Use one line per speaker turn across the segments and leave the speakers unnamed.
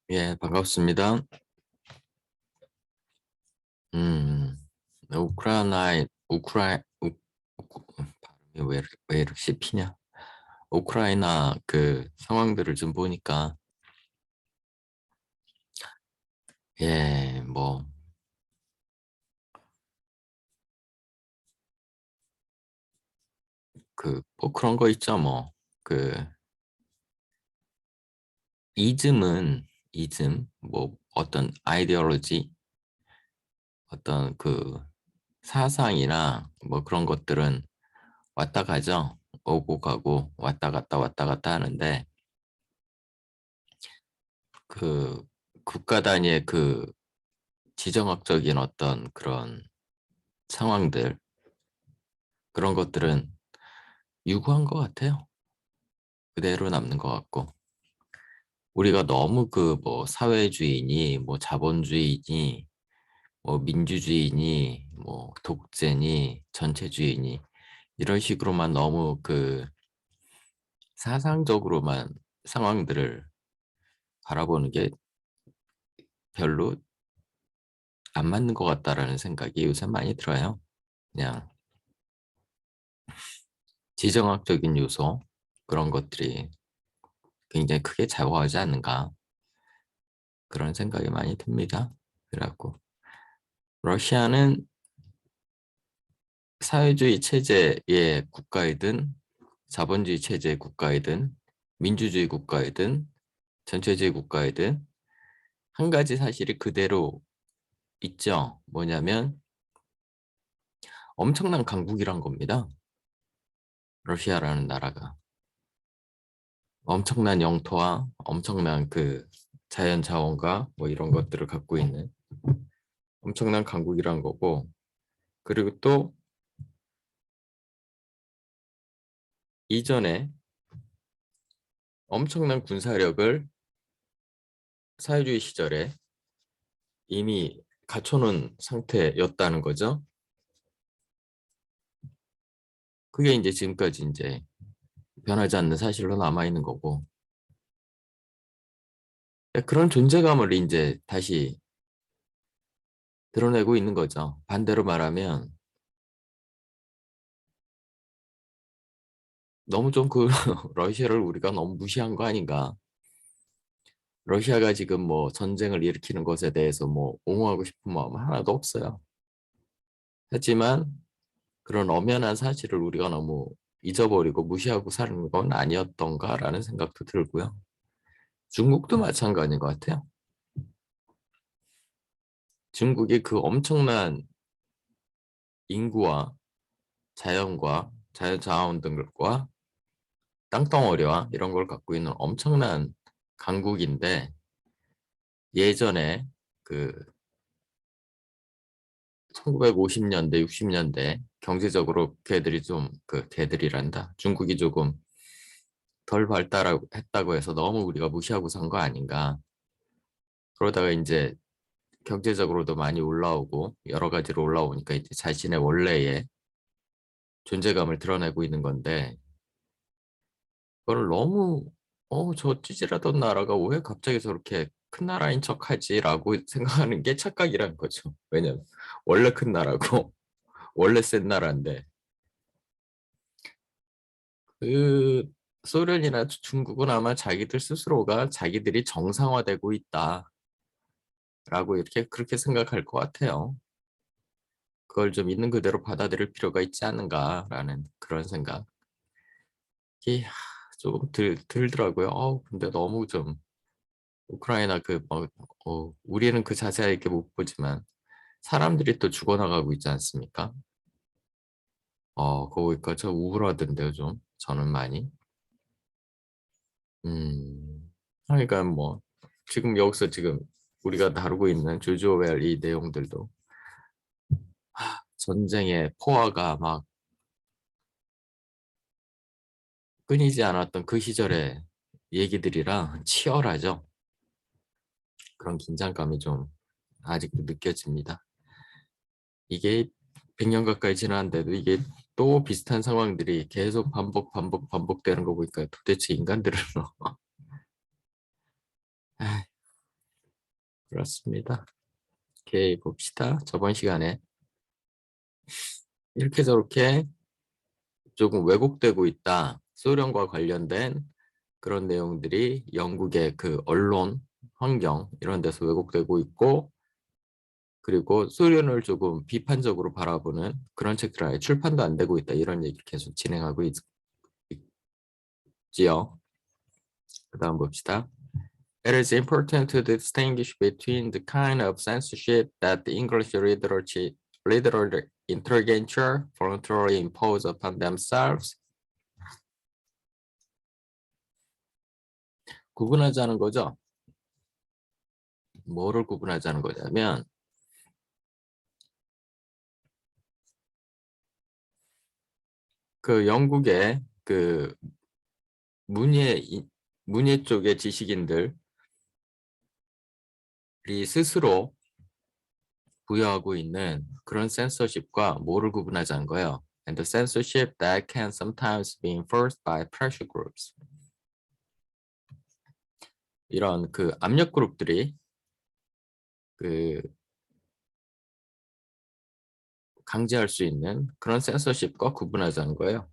예, 반갑습니다. 음, 발음이 왜 이렇게 씹히냐? 우크라이나 그 상황들을 좀 보니까, 예, 뭐 그런 거 있죠, 뭐. 그, 뭐 어떤 아이디올로지, 어떤 그 사상이나 뭐 그런 것들은 왔다 가죠. 오고 가고 왔다 갔다 하는데, 그 국가 단위의 그 지정학적인 어떤 그런 상황들, 그런 것들은 유구한 것 같아요. 그대로 남는 것 같고. 우리가 너무 그 뭐 사회주의니, 뭐 자본주의니, 뭐 민주주의니, 뭐 독재니, 전체주의니, 이런 식으로만 너무 그 사상적으로만 상황들을 바라보는 게 별로 안 맞는 것 같다라는 생각이 요새 많이 들어요. 그냥 지정학적인 요소, 그런 것들이 굉장히 크게 작용하지 않는가. 그런 생각이 많이 듭니다. 그래갖고 러시아는 사회주의 체제의 국가이든 자본주의 체제의 국가이든 민주주의 국가이든 전체주의 국가이든 한 가지 사실이 그대로 있죠. 뭐냐면 엄청난 강국이란 겁니다. 러시아라는 나라가 엄청난 영토와 엄청난 그 자연 자원과 뭐 이런 것들을 갖고 있는 엄청난 강국이란 거고, 그리고 또 이전에 엄청난 군사력을 사회주의 시절에 이미 갖춰놓은 상태였다는 거죠. 그게 이제 지금까지 이제 변하지 않는 사실로 남아있는 거고, 그런 존재감을 이제 다시 드러내고 있는 거죠. 반대로 말하면 너무 좀 그 러시아를 우리가 너무 무시한 거 아닌가. 러시아가 지금 뭐 전쟁을 일으키는 것에 대해서 뭐 옹호하고 싶은 마음 하나도 없어요. 하지만 그런 엄연한 사실을 우리가 너무 잊어버리고 무시하고 사는 건 아니었던가라는 생각도 들고요. 중국도 마찬가지인 것 같아요. 중국이 그 엄청난 인구와 자연과 자연 자원 등과 땅덩어리와 이런 걸 갖고 있는 엄청난 강국인데, 예전에 그 1950년대, 60년대 경제적으로 걔들이 좀 걔들이란다. 중국이 조금 덜 발달했다고 해서 너무 우리가 무시하고 산 거 아닌가. 그러다가 이제 경제적으로도 많이 올라오고 여러 가지로 올라오니까 이제 자신의 원래의 존재감을 드러내고 있는 건데, 그걸 너무 저 찌질하던 나라가 왜 갑자기 저렇게 큰 나라인 척하지라고 생각하는 게 착각이라는 거죠. 왜냐면 원래 큰 나라고 원래 센 나라인데, 그 소련이나 중국은 아마 자기들 스스로가 자기들이 정상화되고 있다라고 이렇게 그렇게 생각할 것 같아요. 그걸 좀 있는 그대로 받아들일 필요가 있지 않는가라는 그런 생각이 조금 들더라고요. 근데 너무 좀 우크라이나 우리는 그 자세하게 못 보지만 사람들이 또 죽어나가고 있지 않습니까? 그거니까 저 우울하던데요, 좀 저는 많이. 그러니까 뭐 지금 여기서 지금 우리가 다루고 있는 조지 오웰 이 내용들도 전쟁의 포화가 막 끊이지 않았던 그 시절의 얘기들이랑 치열하죠. 그런 긴장감이 좀 아직도 느껴집니다. 이게 100년 가까이 지났는데도 이게 또 비슷한 상황들이 계속 반복되는 거 보니까 도대체 인간들은 그렇습니다. 오케이, 봅시다. 저번 시간에 이렇게 저렇게 조금 왜곡되고 있다. 소련과 관련된 그런 내용들이 영국의 그 언론, 환경 이런 데서 왜곡되고 있고, 그리고 소련을 조금 비판적으로 바라보는 그런 책들 아예 출판도 안 되고 있다. 이런 얘기를 계속 진행하고 있지요. 그 다음 봅시다. It is important to distinguish between the kind of censorship that the English literary intelligentsia voluntarily impose upon themselves. 구분하자는 거죠. 뭐를 구분하자는 거냐면 그 영국의 그 문예 문예 쪽의 지식인들이 스스로 부여하고 있는 그런 censorship과 뭐를 구분하자는 거예요. And the censorship that can sometimes be enforced by pressure groups. 이런 그 압력 그룹들이 그 강제할 수 있는 그런 censorship과 구분하자는 거예요.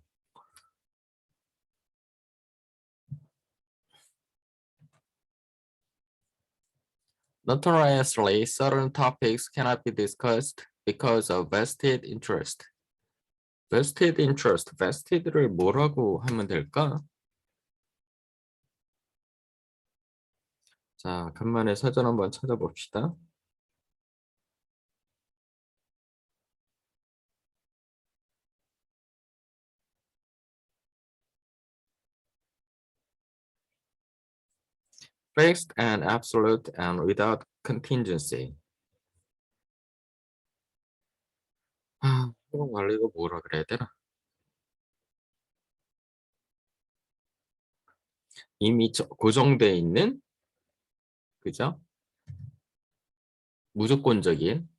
Notoriously, certain topics cannot be discussed because of vested interest. vested interest, vested를 뭐라고 하면 될까? 자, 간만에 사전 한번 찾아봅시다. Fixed and absolute and without contingency. 이거 관리가 뭐라 그래야 되나? 이미 고정돼 있는, 그죠? 무조건적인,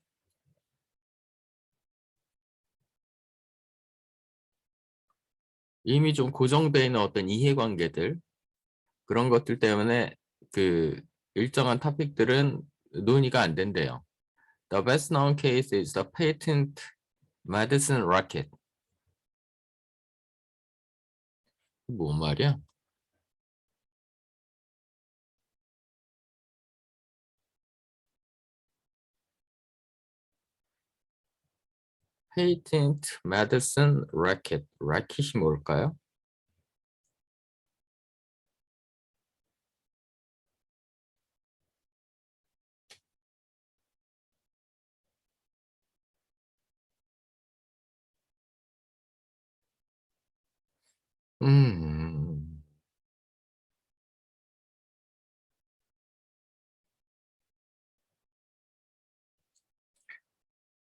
이미 좀 고정돼 있는 어떤 이해관계들, 그런 것들 때문에 그 일정한 토픽들은 논의가 안 된대요. The best known case is the patent medicine racket. 뭔 말이야? Patent medicine racket. racket이 뭘까요? 음,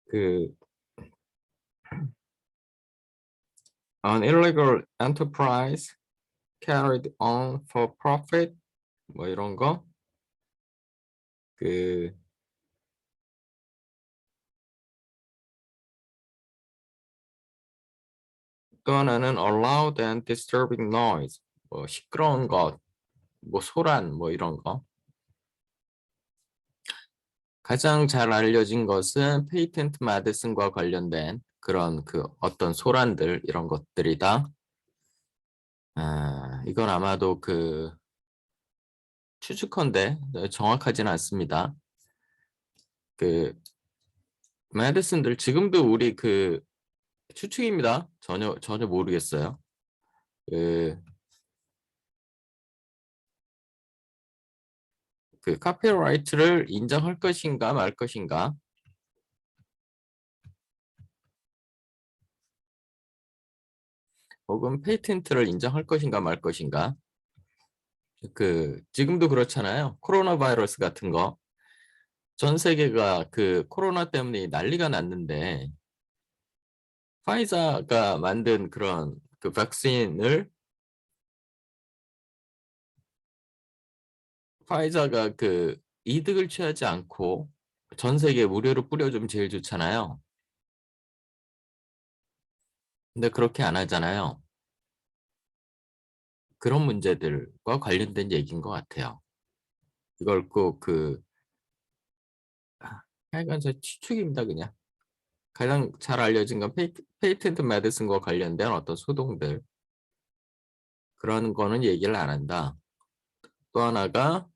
그 an illegal enterprise carried on for profit 뭐 이런 거. 그 또 하나는 a loud and disturbing noise. 뭐 시끄러운 것, 뭐 소란 뭐 이런 거. 가장 잘 알려진 것은 페이텐트 마디슨과 관련된 그런 그 어떤 소란들 이런 것들이다. 이건 아마도 그 추측컨대 정확하지는 않습니다. 그 마디슨들 지금도 우리 그 추측입니다. 전혀 모르겠어요. 그, 그 카피라이트를 인정할 것인가 말 것인가, 혹은 페이텐트를 인정할 것인가 말 것인가. 그 지금도 그렇잖아요. 코로나 바이러스 같은 거 전 세계가 그 코로나 때문에 난리가 났는데 파이자가 만든 그런 그 백신을 파이자가 그 이득을 취하지 않고 전 세계 무료로 뿌려주면 제일 좋잖아요. 근데 그렇게 안 하잖아요. 그런 문제들과 관련된 얘기인 것 같아요. 이걸 꼭그 하여간 저 추측입니다, 그냥. 가장 잘 알려진 건 페이텐트 메디슨과 관련된 어떤 소동들. 그런 거는 얘기를 안 한다. 또 하나가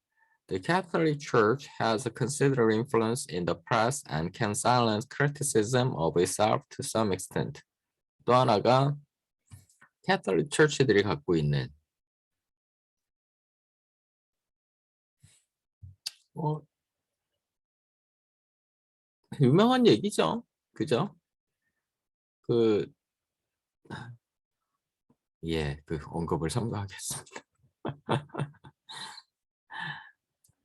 The Catholic Church has a considerable influence in the press and can silence criticism of itself to some extent. 또 하나가 Catholic Church들이 갖고 있는 뭐 유명한 얘기죠. 그죠? 그 예, 그 언급을 삼가하겠습니다.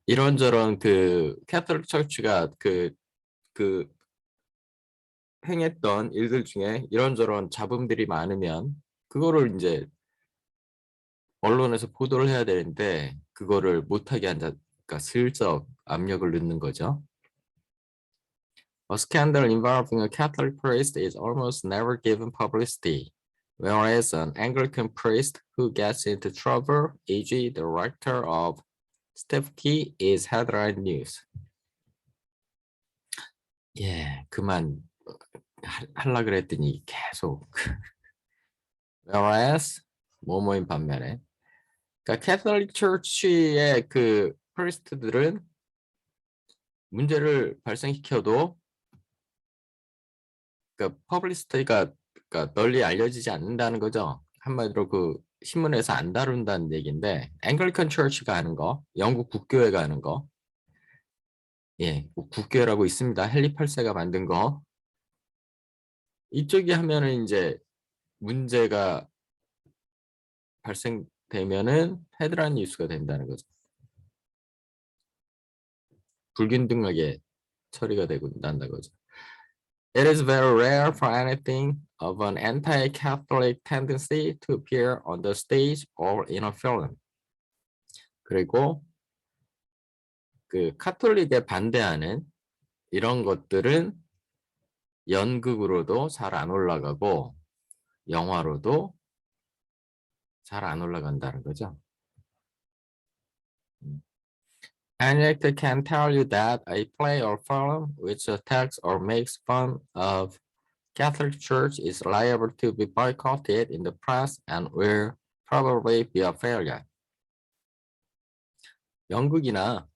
이런저런 그 캐톨릭 처치가 그 행했던 일들 중에 이런저런 잡음들이 많으면 그거를 이제 언론에서 보도를 해야 되는데 그거를 못하게 한다. 그러니까 슬쩍 압력을 넣는 거죠. A scandal involving a Catholic priest is almost never given publicity, whereas an Anglican priest who gets into trouble, e.g. the rector of Stefki, is headline news. 예, 그만 하려 그랬더니 계속 whereas 뭐뭐인 반면에 그러니까 캐톨릭 처치의 그 프리스트들은 문제를 발생시켜도 그러니까 퍼블리시티가 그러니까 널리 알려지지 않는다는 거죠. 한마디로 그 신문에서 안 다룬다는 얘기인데 앵글리칸 처치가 하는 거, 영국 국교회가 하는 거, 예, 국교회라고 있습니다. 헨리 8세가 만든 거 이쪽이 하면은 이제 문제가 발생되면은 헤드라인 뉴스가 된다는 거죠. 불균등하게 처리가 되고 난다는 거죠. It is very rare for anything of an anti-Catholic tendency to appear on the stage or in a film. 그리고 그 카톨릭에 반대하는 이런 것들은 연극으로도 잘 안 올라가고 영화로도 잘 안 올라간다는 거죠. Anyone can tell you that a play or film which attacks or makes fun of Catholic Church is liable to be boycotted in the press and will probably be a failure. 연극이나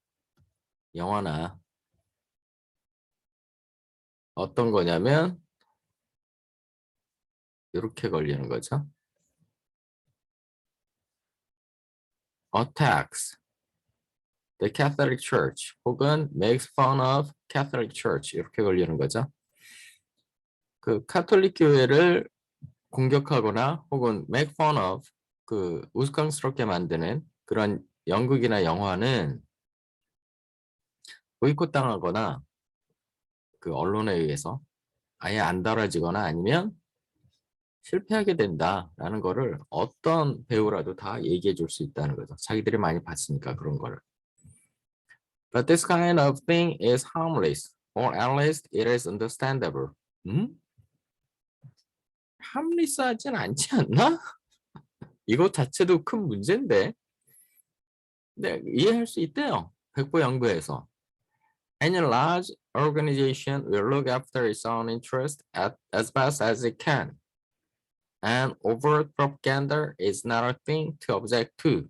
영화나 어떤 거냐면 이렇게 걸리는 거죠. Attacks the Catholic Church 혹은 makes fun of Catholic Church 이렇게 걸리는 거죠. 그 카톨릭 교회를 공격하거나 혹은 make fun of 그 우스꽝스럽게 만드는 그런 연극이나 영화는 보이콧 당하거나 그 언론에 의해서 아예 안 다뤄지거나 아니면 실패하게 된다라는 거를 어떤 배우라도 다 얘기해 줄 수 있다는 거죠. 자기들이 많이 봤으니까 그런 거를. But this kind of thing is harmless, or at least it is understandable. harmless하진 않지 않나? 이거 자체도 큰 문제인데. 네, 이해할 수 있대요. 백보양보에서. Any large organization will look after its own interest as best as it can. And overt propaganda is not a thing to object to.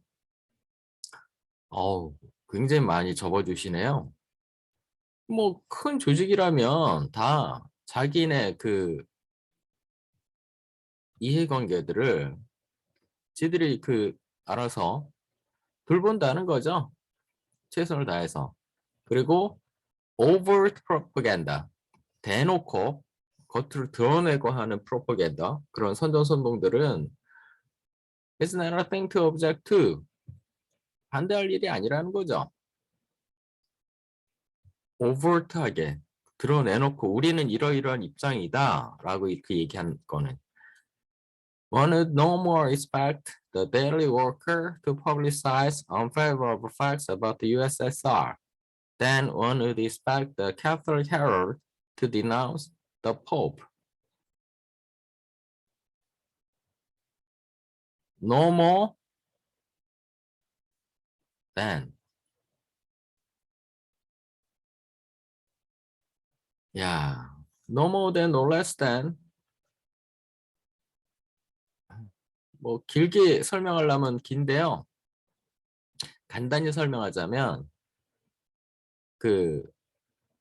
어우, 굉장히 많이 접어주시네요. 뭐 큰 조직이라면 다 자기네 그 이해관계들을 지들이 그 알아서 돌본다는 거죠. 최선을 다해서. 그리고 overt propaganda, 대놓고 겉으로 드러내고 하는 프로파간다 그런 선전선동들은 it's not a thing to object to. 반대할 일이 아니라는 거죠. overt하게 드러내놓고 우리는 이러이러한 입장이다 라고 이렇게 얘기한 거는 one would no more expect the daily worker to publicize unfavorable facts about the USSR than one would expect the Catholic Herald to denounce the Pope. No more than 야, no more than, no less than. 뭐 길게 설명하려면 긴데요. 간단히 설명하자면 그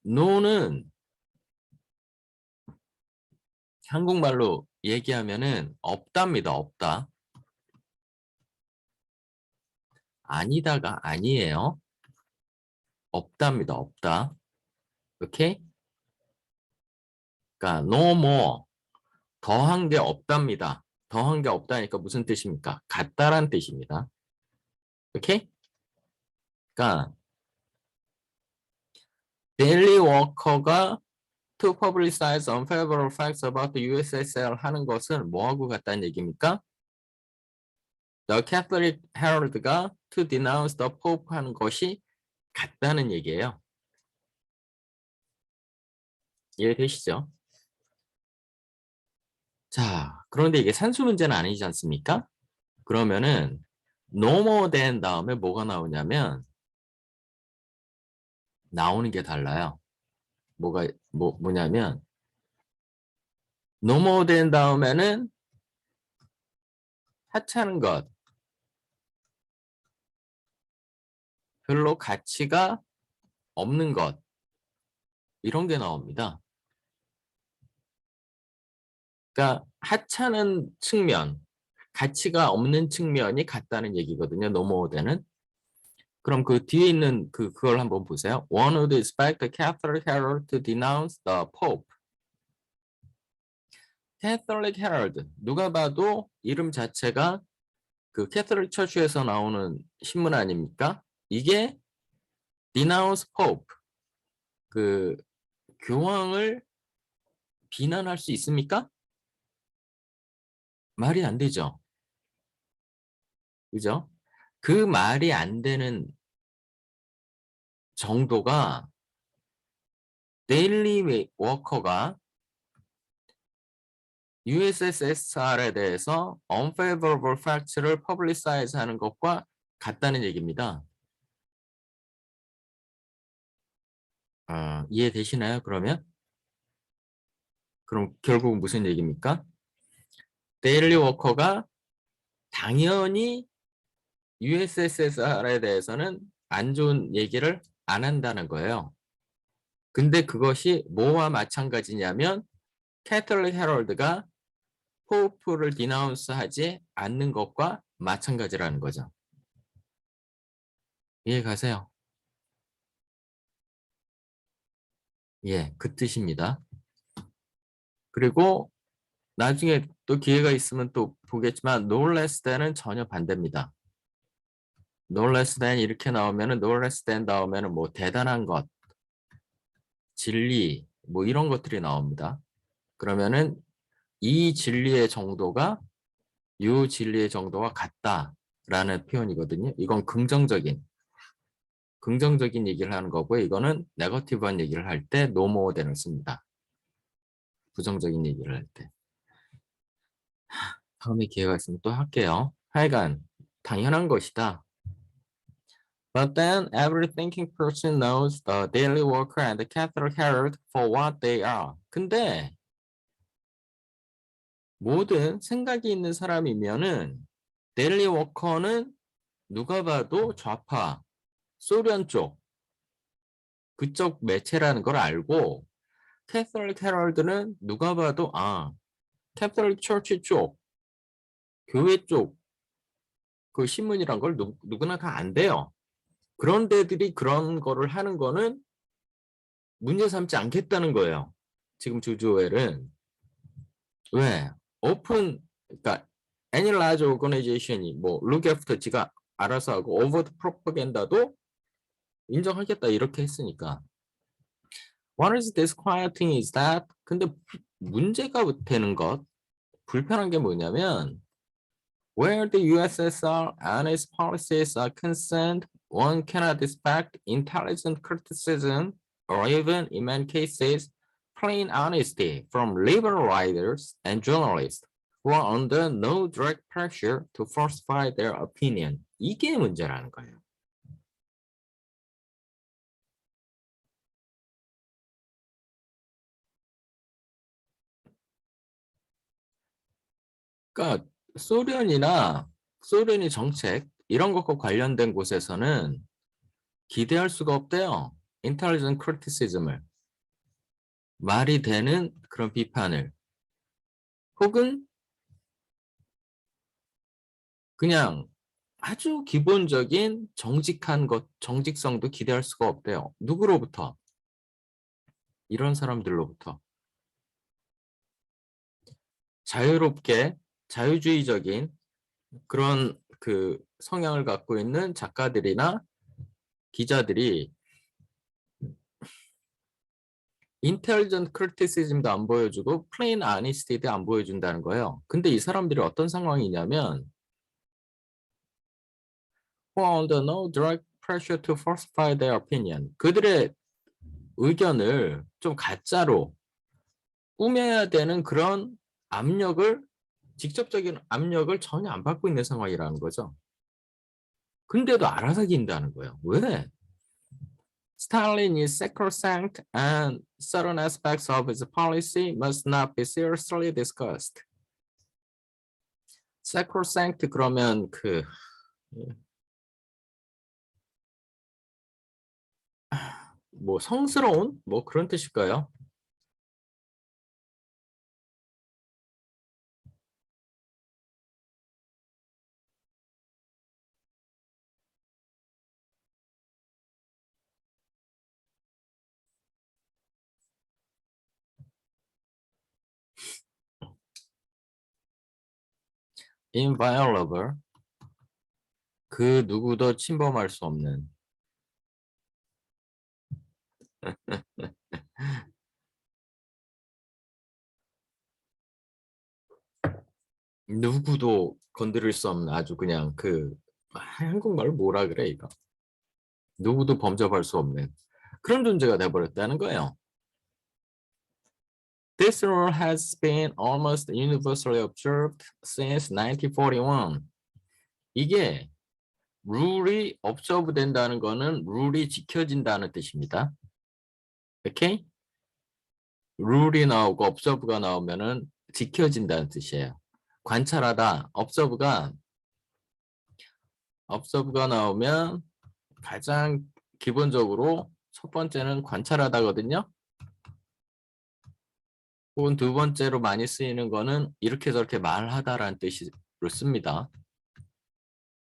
no는 한국말로 얘기하면은 없답니다. 없다. 아니다가 아니에요. 없답니다. 없다. 오케이? 그러니까 no more. 더한 게 없답니다. 더한 게 없다니까 무슨 뜻입니까? 같다란 뜻입니다. 오케이? 그러니까 daily worker가 to publicize unfavorable facts about the USSR 하는 것은 뭐하고 같다는 얘기입니까? The Catholic Herald가 to denounce the Pope 하는 것이 같다는 얘기예요. 이해되시죠? 자, 그런데 이게 산수 문제는 아니지 않습니까? 그러면은 no more than 다음에 뭐가 나오냐면 나오는 게 달라요. 뭐냐면 no more than 다음에는 하찮은 것, 별로 가치가 없는 것 이런 게 나옵니다. 그러니까 하찮은 측면, 가치가 없는 측면이 같다는 얘기거든요. no more than은. 그럼 그 뒤에 있는 그걸 한번 보세요. One would expect the Catholic Herald to denounce the Pope. Catholic Herald 누가 봐도 이름 자체가 그 캐톨릭 처치에서 나오는 신문 아닙니까? 이게 denounce Pope 그 교황을 비난할 수 있습니까? 말이 안 되죠. 그죠? 그 말이 안 되는 정도가 데일리 워커가 USSR에 대해서 unfavorable facts를 publicize 하는 것과 같다는 얘기입니다. 이해되시나요? 그럼 결국 무슨 얘기입니까? 데일리 워커가 당연히 USSR에 대해서는 안 좋은 얘기를 안 한다는 거예요. 근데 그것이 뭐와 마찬가지냐면 캐톨릭 헤럴드가 포프를 디나운스 하지 않는 것과 마찬가지라는 거죠. 이해 가세요? 예, 그 뜻입니다. 그리고 나중에 또 기회가 있으면 또 보겠지만 no less than은 전혀 반대입니다. no less than 이렇게 나오면은 no less than 다음에는 뭐 대단한 것, 진리 뭐 이런 것들이 나옵니다. 그러면은 이 진리의 정도가 이 진리의 정도와 같다라는 표현이거든요. 이건 긍정적인 얘기를 하는 거고요. 이거는 네거티브한 얘기를 할 때 no more than을 씁니다. 부정적인 얘기를 할 때. 다음에 기회가 있으면 또 할게요. 하여간 당연한 것이다. But then every thinking person knows the Daily Worker and the Catholic Herald for what they are. 근데 모든 생각이 있는 사람이면은 데일리 워커는 누가 봐도 좌파, 소련 쪽 그쪽 매체라는 걸 알고 캐톨릭 헤럴드는 누가 봐도 캐톨릭 처치 쪽 교회 쪽 그 신문이란 걸 누구나 다 안 돼요. 그런 데들이 그런 거를 하는 거는 문제 삼지 않겠다는 거예요. 지금 조조웰은 왜 그러니까 any large organization이 뭐 look after 지가 알아서 하고 overt propaganda도 인정하겠다 이렇게 했으니까 what is disquieting is that 근데 문제가 되는 것 불편한 게 뭐냐면 where the USSR and its policies are concerned one cannot expect intelligent criticism or even in many cases plain honesty from liberal writers and journalists who are under no direct pressure to falsify their opinion. 이게 문제라는 거예요. 그러니까 소련이 정책 이런 것과 관련된 곳에서는 기대할 수가 없대요. 인텔리전트 크리티시즘을 말이 되는 그런 비판을 혹은 그냥 아주 기본적인 정직한 것, 정직성도 기대할 수가 없대요. 누구로부터? 이런 사람들로부터. 자유롭게 자유주의적인 그런 그 성향을 갖고 있는 작가들이나 기자들이 인텔리전트 크리티시즘도 안 보여주고 플레인 아니스티도 안 보여준다는 거예요. 근데 이 사람들이 어떤 상황이냐면 who are under no direct pressure to falsify their opinion. 그들의 의견을 좀 가짜로 꾸며야 되는 그런 압력을 직접적인 압력을 전혀 안 받고 있는 상황이라는 거죠. 근데도 알아서 긴다는 거예요. 왜? Stalin is sacrosanct and certain aspects of his policy must not be seriously discussed. Sacrosanct 그러면 뭐 성스러운 뭐 그런 뜻일까요? Inviolable 그 누구도 침범할 수 없는 누구도 건드릴 수 없는 아주 그냥 한국말로 뭐라 그래 이거 누구도 범접할 수 없는 그런 존재가 돼버렸다는 거예요. This rule has been almost universally observed since 1941. 이게 룰이 observe 된다는 거는 룰이 지켜진다는 뜻입니다. 오케이? 룰이 나오고 observe가 나오면은 지켜진다는 뜻이에요. 관찰하다, observe가 나오면 가장 기본적으로 첫 번째는 관찰하다거든요. 혹은 두 번째로 많이 쓰이는 거는 이렇게 저렇게 말하다라는 뜻으로 씁니다.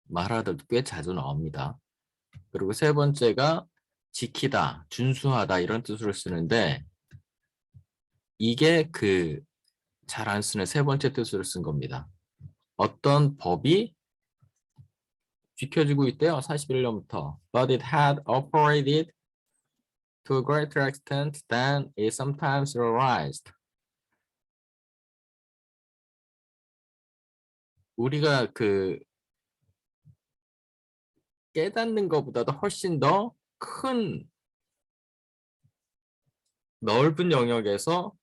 말하다도 꽤 자주 나옵니다. 그리고 세 번째가 지키다, 준수하다 이런 뜻으로 쓰는데 이게 잘 안 쓰는 세 번째 뜻으로 쓴 겁니다. 어떤 법이 지켜지고 있대요. 41년부터. But it had operated to a greater extent than it sometimes realized. 우리가 깨닫는 것보다도 훨씬 더 큰 넓은 영역에서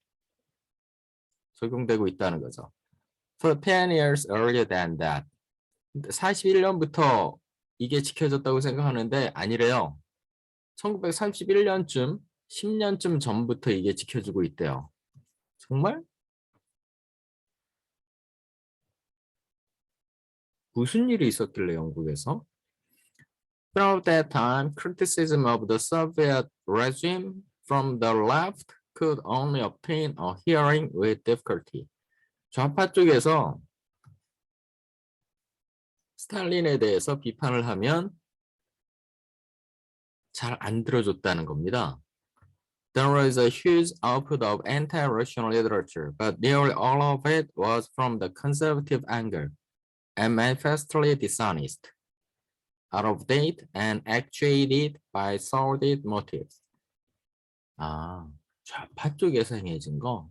적용되고 있다는 거죠. For 10 years earlier than that. 41년부터 이게 지켜졌다고 생각하는데 아니래요. 1931년쯤, 10년쯤 전부터 이게 지켜지고 있대요. 정말? 무슨 일이 있었길래 영국에서? Throughout that time, criticism of the Soviet regime from the left could only obtain a hearing with difficulty. 좌파 쪽에서 스탈린에 대해서 비판을 하면 잘 안 들어줬다는 겁니다. There was a huge output of anti-Russian literature, but nearly all of it was from the conservative angle and manifestly dishonest, out of date, and actuated by sordid motives. 아, 좌파 쪽에서 행해진 거.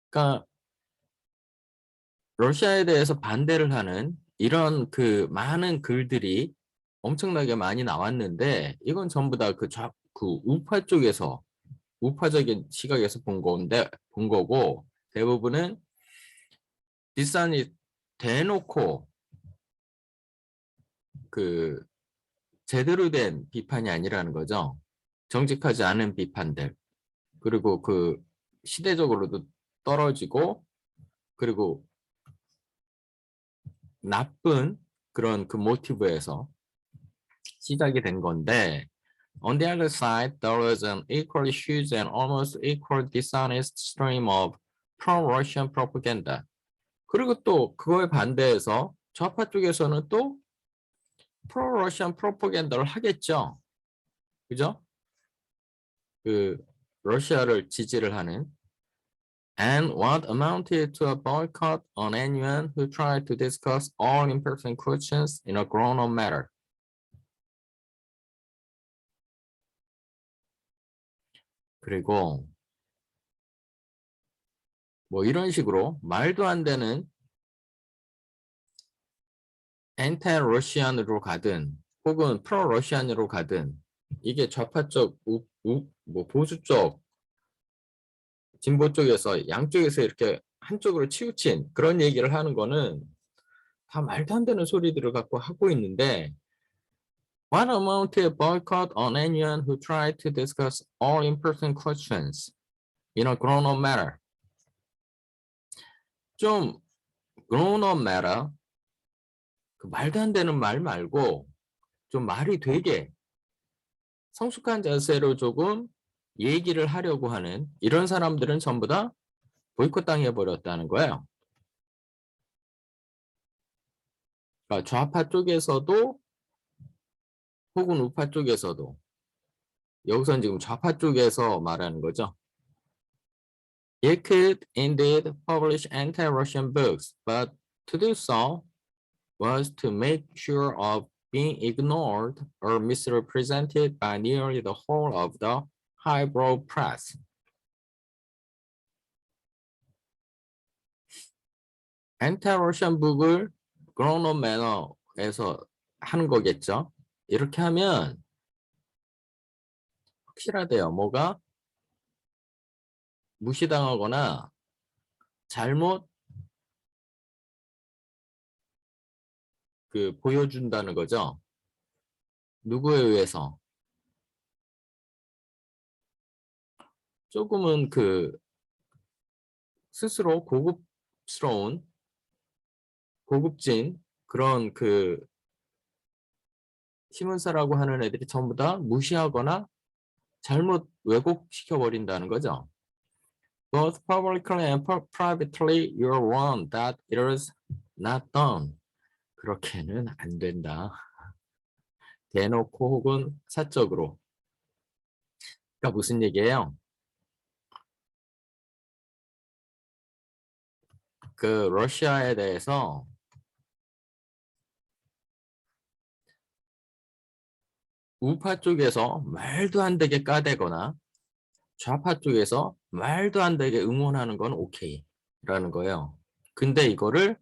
그러니까 러시아에 대해서 반대를 하는 이런 많은 글들이 엄청나게 많이 나왔는데 이건 전부 다 우파 쪽에서 우파적인 시각에서 본 거고 대부분은 뒷산이 대놓고 제대로 된 비판이 아니라는 거죠. 정직하지 않은 비판들 그리고 시대적으로도 떨어지고 그리고 나쁜 그런 그 모티브에서 시작이 된 건데 on the other side, there was an equally huge and almost equal dishonest stream of pro-Russian propaganda. 그리고 또 그거에 반대해서 좌파 쪽에서는 또 pro-Russian propaganda를 하겠죠. 그죠? 그 러시아를 지지를 하는 and what amounted to a boycott on anyone who tried to discuss all important questions in a grown-up manner. 그리고 뭐 이런 식으로 말도 안 되는 엔티 러시안으로 가든 혹은 프로 러시안으로 가든 이게 좌파 쪽, 뭐 보수 쪽, 진보 쪽에서 양쪽에서 이렇게 한쪽으로 치우친 그런 얘기를 하는 거는 다 말도 안 되는 소리들을 갖고 하고 있는데 what amounted to boycott on anyone who tried to discuss all important questions in a grown-up manner. 좀 grown-up manner 그 말도 안 되는 말 말고 좀 말이 되게 성숙한 자세로 조금 얘기를 하려고 하는 이런 사람들은 전부 다 보이콧 당해버렸다는 거예요. 그러니까 좌파 쪽에서도 혹은 우파 쪽에서도 여기서는 지금 좌파 쪽에서 말하는 거죠. It could indeed publish anti-Russian books, but to do so was to make sure of being ignored or misrepresented by nearly the whole of the highbrow press. anti-Russian book을 grown-up manner에서 하는 거겠죠. 이렇게 하면 확실하대요. 뭐가 무시당하거나 잘못 그 보여준다는 거죠. 누구에 의해서? 조금은 그 스스로 고급스러운 고급진 그런 그 신문사라고 하는 애들이 전부 다 무시하거나 잘못 왜곡시켜 버린다는 거죠. Both publicly and privately, you are warned that it is not done. 그렇게는 안 된다. 대놓고 혹은 사적으로. 그러니까 무슨 얘기예요? 그 러시아에 대해서 우파 쪽에서 말도 안 되게 까대거나 좌파 쪽에서 말도 안 되게 응원하는 건 오케이라는 거예요. 근데 이거를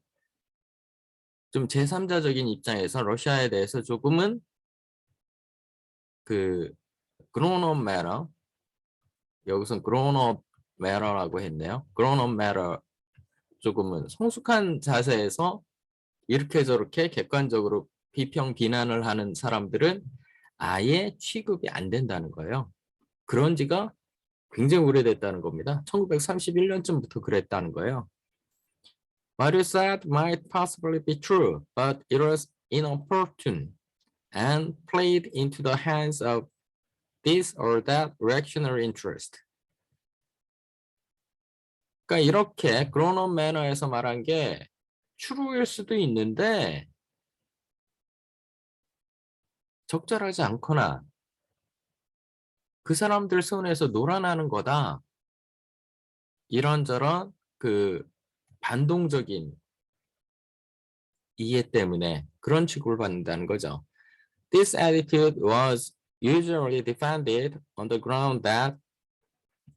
좀 제3자적인 입장에서 러시아에 대해서 조금은 그 grown-up matter, 여기서는 grown-up matter라고 했네요. grown-up matter 조금은 성숙한 자세에서 이렇게 저렇게 객관적으로 비평 비난을 하는 사람들은 아예 취급이 안 된다는 거예요. 그런 지가 굉장히 오래됐다는 겁니다. 1931년쯤부터 그랬다는 거예요. What you said might possibly be true, but it was inopportune and played into the hands of this or that reactionary interest. 그러니까 이렇게 grown-up manner에서 말한 게 true일 수도 있는데 적절하지 않거나 그 사람들 손에서 놀아나는 거다. 이런저런 그 반동적인 이해 때문에 그런 취급을 받는다는 거죠. This attitude was usually defended on the ground that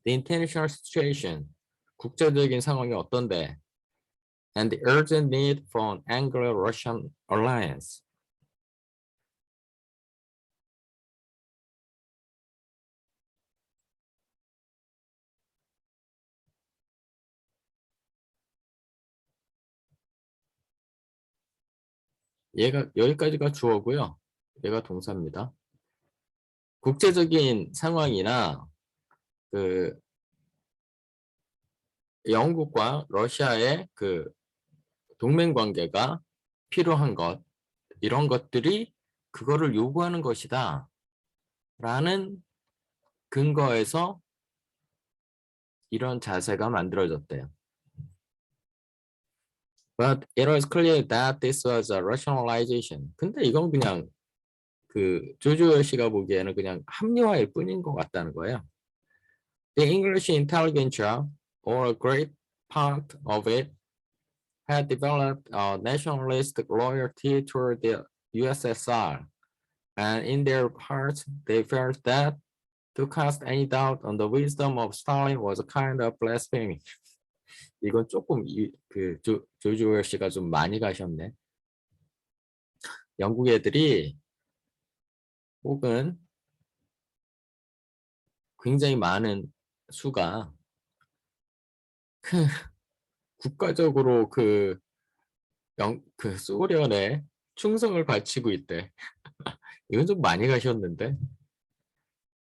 the international situation, 국제적인 상황이 어떤데, and the urgent need for an Anglo-Russian alliance. 얘가 여기까지가 주어고요. 얘가 동사입니다. 국제적인 상황이나 그 영국과 러시아의 그 동맹 관계가 필요한 것, 이런 것들이 그거를 요구하는 것이다 라는 근거에서 이런 자세가 만들어졌대요. But it was clear that this was a rationalization. 근데 이건 그냥 그 조지 웰시가 보기에는 그냥 합리화일 뿐인 것 같다는 거예요. The English intelligentsia, or a great part of it, had developed a nationalist loyalty toward the USSR, and in their hearts, they felt that to cast any doubt on the wisdom of Stalin was a kind of blasphemy. 이건 조금 조지 웰시가 좀 많이 가셨네. 영국 애들이 혹은 굉장히 많은 수가 국가적으로 그 소련에 충성을 바치고 있대. 이건 좀 많이 가셨는데.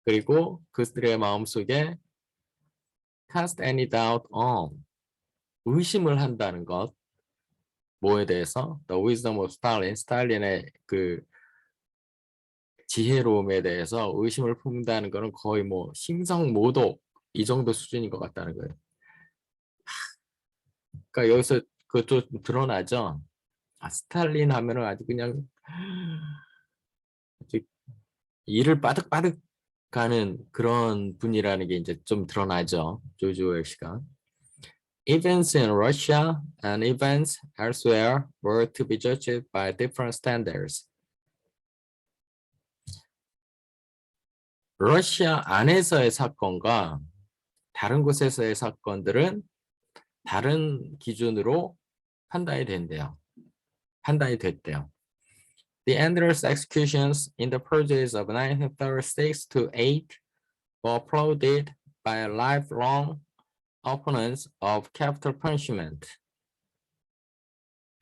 그리고 그들의 마음속에 cast any doubt on, 의심을 한다는 것, 뭐에 대해서? The wisdom of Stalin, 스탈린의 그 지혜로움에 대해서 의심을 품는다는 것은 거의 뭐 심성모독 이 정도 수준인 것 같다는 거예요. 그러니까 여기서 그것도 드러나죠. 스탈린 하면은 아주 그냥 아주 이를 빠득빠득 가는 그런 분이라는 게 이제 좀 드러나죠. 조지 웰시가. Events in Russia and events elsewhere were to be judged by different standards. 러시아 안에서의 사건과 다른 곳에서의 사건들은 다른 기준으로 판단이 된대요. 판단이 됐대요. The endless executions in the purges of 1936 to 8 were applauded by lifelong opponents of capital punishment,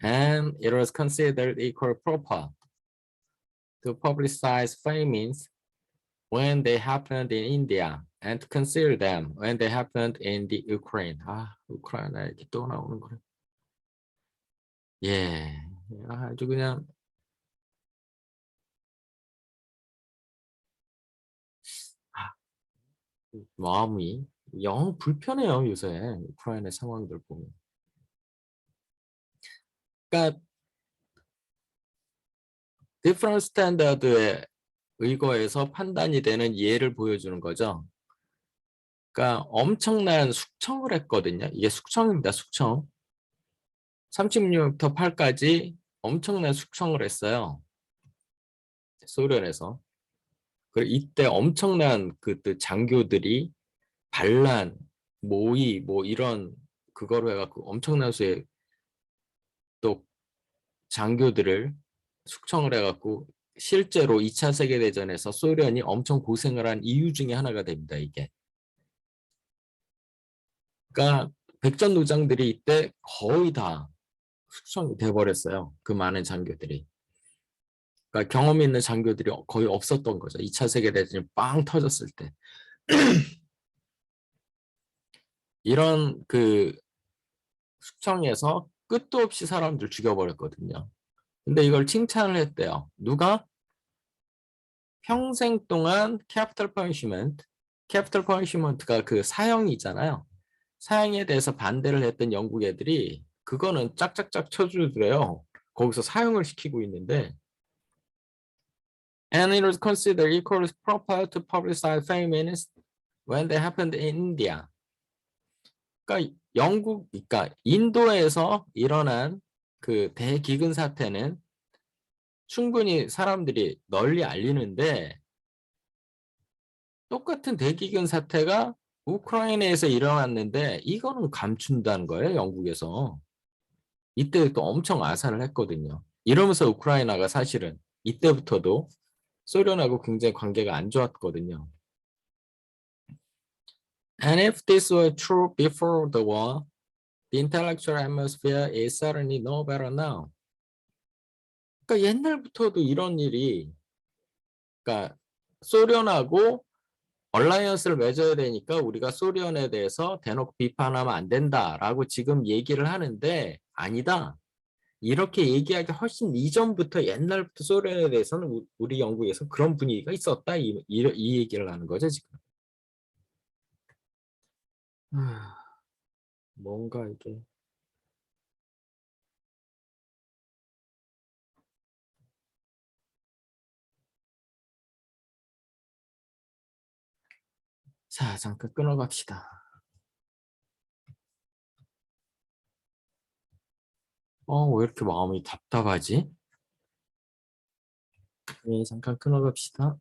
and it was considered equally proper to publicize famines when they happened in India and to consider them when they happened in the Ukraine. 우크라이나 이렇게 또 나오는 거네. 예, 아주 그냥 마음이 영 불편해요 요새 우크라이나 상황들 보면. 그러니까 different standard에 의거해서 판단이 되는 예를 보여주는 거죠. 그러니까 엄청난 숙청을 했거든요. 이게 숙청입니다. 숙청. 36부터 8까지 엄청난 숙청을 했어요. 소련에서. 그리고 이때 엄청난 그때 장교들이 반란, 모의 뭐 이런 그거로 해갖고 엄청난 수의 또 장교들을 숙청을 해갖고 실제로 2차 세계대전에서 소련이 엄청 고생을 한 이유 중에 하나가 됩니다. 이게. 그러니까 백전노장들이 이때 거의 다 숙청이 돼버렸어요. 그 많은 장교들이. 그러니까 경험 있는 장교들이 거의 없었던 거죠. 2차 세계대전이 빵 터졌을 때. 이런 그 숙청에서 끝도 없이 사람들 죽여버렸거든요. 근데 이걸 칭찬을 했대요. 누가? 평생 동안 capital punishment, capital punishment가 그 사형이잖아요. 사형에 대해서 반대를 했던 영국 애들이 그거는 짝짝짝 쳐주더래요. 거기서 사형을 시키고 있는데 and it was considered equally proper to publicize famines when they happened in India. 그러니까 그러니까 인도에서 일어난 그 대기근 사태는 충분히 사람들이 널리 알리는데 똑같은 대기근 사태가 우크라이나에서 일어났는데 이거는 감춘다는 거예요, 영국에서. 이때 또 엄청 아산을 했거든요. 이러면서 우크라이나가 사실은 이때부터도 소련하고 굉장히 관계가 안 좋았거든요. And if this were true before the war, the intellectual atmosphere is certainly no better now. 그러니까 옛날부터도 이런 일이, 그러니까 소련하고 얼라이언스를 맺어야 되니까 우리가 소련에 대해서 대놓고 비판하면 안 된다라고 지금 얘기를 하는데 아니다. 이렇게 얘기하기 훨씬 이전부터 옛날부터 소련에 대해서는 우리 영국에서 그런 분위기가 있었다. 이 얘기를 하는 거죠, 지금. 뭔가 이게. 자, 잠깐 끊어갑시다. 왜 이렇게 마음이 답답하지? 네, 잠깐 끊어갑시다.